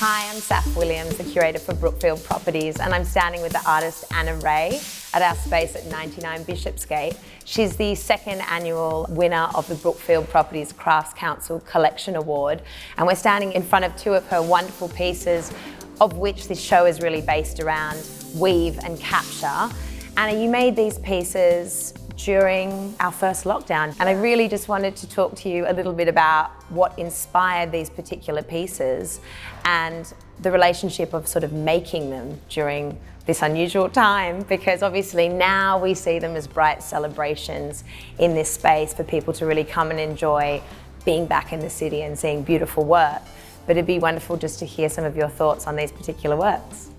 Hi, I'm Saff, the curator for Brookfield Properties, and I'm standing with the artist Anna Ray at our space at 99 Bishopsgate. She's the second annual winner of the Brookfield Properties Crafts Council Collection Award, and we're standing in front of two of her wonderful pieces, of which this show is really based around weave and capture. Anna, you made these pieces during our first lockdown, and I really just wanted to talk to you a little bit about what inspired these particular pieces and the relationship of sort of making them during this unusual time, because obviously now we see them as bright celebrations in this space for people to really come and enjoy being back in the city and seeing beautiful work. But it'd be wonderful just to hear some of your thoughts on these particular works.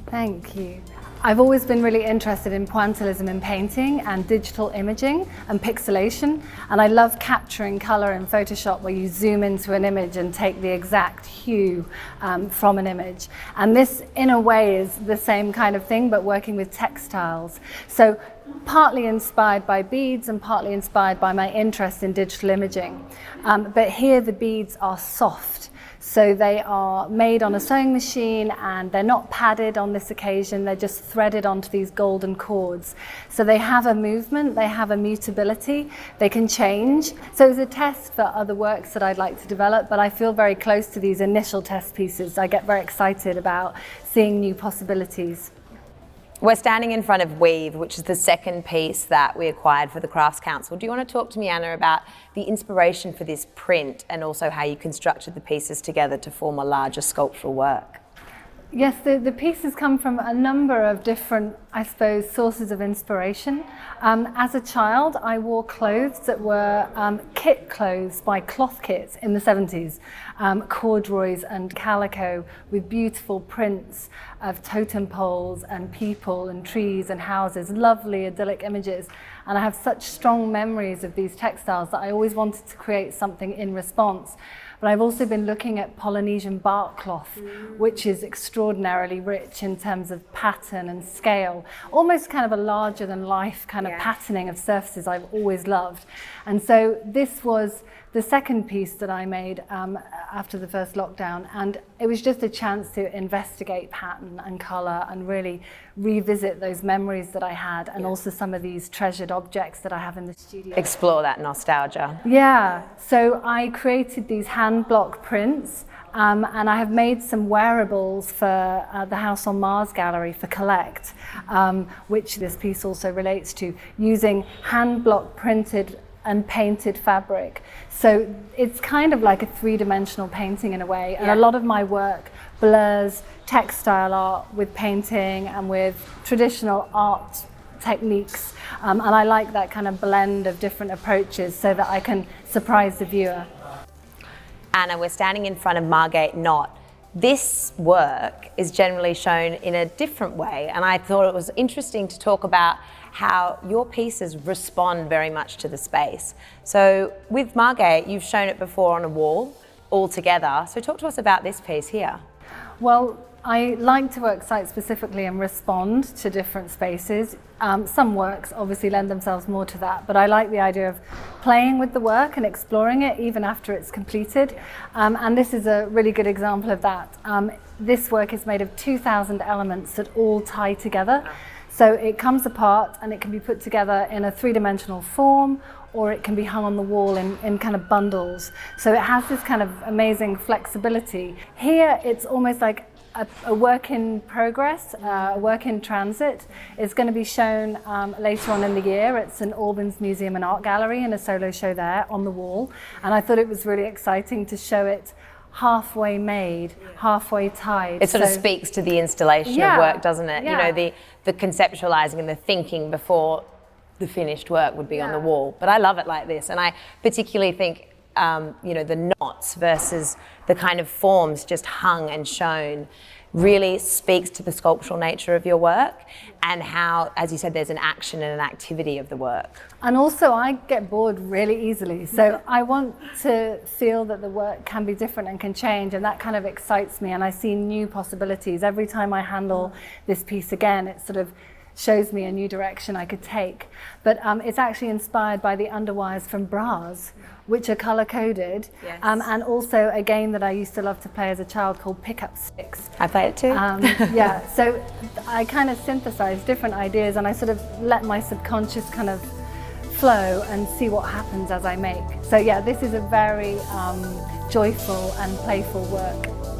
Thank you. I've always been really interested in pointillism in painting and digital imaging and pixelation, and I love capturing colour in Photoshop where you zoom into an image and take the exact hue from an image. And this, in a way, is the same kind of thing, but working with textiles. So partly inspired by beads and partly inspired by my interest in digital imaging. But here the beads are soft. So they are made on a sewing machine and they're not padded on this occasion, they're just threaded onto these golden cords. So they have a movement, they have a mutability, they can change. So it's a test for other works that I'd like to develop, but I feel very close to these initial test pieces. I get very excited about seeing new possibilities. We're standing in front of Weave, which is the second piece that we acquired for the Crafts Council. Do you want to talk to me, Anna, about the inspiration for this print and also how you constructed the pieces together to form a larger sculptural work? Yes, the pieces come from a number of different, I suppose, sources of inspiration. As a child, I wore clothes that were kit clothes by Cloth Kit in the 70s, corduroys and calico with beautiful prints of totem poles and people and trees and houses, lovely idyllic images. And I have such strong memories of these textiles that I always wanted to create something in response. But I've also been looking at Polynesian bark cloth, which is extraordinarily rich in terms of pattern and scale, almost kind of a larger than life kind of patterning of surfaces I've always loved. And so this was the second piece that I made after the first lockdown, and it was just a chance to investigate pattern and colour and really revisit those memories that I had, and also some of these treasured objects that I have in the studio. Explore that nostalgia. Yeah, so I created these hand block prints, and I have made some wearables for the House on Mars gallery for Collect, which this piece also relates to, using hand block printed and painted fabric. So it's kind of like a three-dimensional painting in a way, and a lot of my work blurs textile art with painting and with traditional art techniques, and I like that kind of blend of different approaches so that I can surprise the viewer. Anna, we're standing in front of Margate Knot. This work is generally shown in a different way, and I thought it was interesting to talk about how your pieces respond very much to the space. So with Margate, you've shown it before on a wall all together. So talk to us about this piece here. Well, I like to work site specifically and respond to different spaces. Some works obviously lend themselves more to that, but I like the idea of playing with the work and exploring it even after it's completed. And this is a really good example of that. This work is made of 2,000 elements that all tie together. So it comes apart and it can be put together in a three-dimensional form, or it can be hung on the wall in kind of bundles. So it has this kind of amazing flexibility. Here it's almost like a work in progress, a work in transit. It's going to be shown later on in the year. It's in Albans Museum and Art Gallery in a solo show there on the wall. And I thought it was really exciting to show it halfway made, halfway tied. It sort of speaks to the installation of work, doesn't it? Yeah. You know, the conceptualizing and the thinking before the finished work would be on the wall. But I love it like this, and I particularly think you know, the knots versus the kind of forms just hung and shown really speaks to the sculptural nature of your work and how, as you said, there's an action and an activity of the work. And also I get bored really easily, so I want to feel that the work can be different and can change, and that kind of excites me, and I see new possibilities. Every time I handle this piece again, it sort of shows me a new direction I could take. But it's actually inspired by the underwires from bras, which are color-coded. Yes. And also a game that I used to love to play as a child called Pick-Up Sticks. I play it too. Yeah, so I kind of synthesized different ideas and I sort of let my subconscious kind of flow and see what happens as I make. So yeah, this is a very joyful and playful work.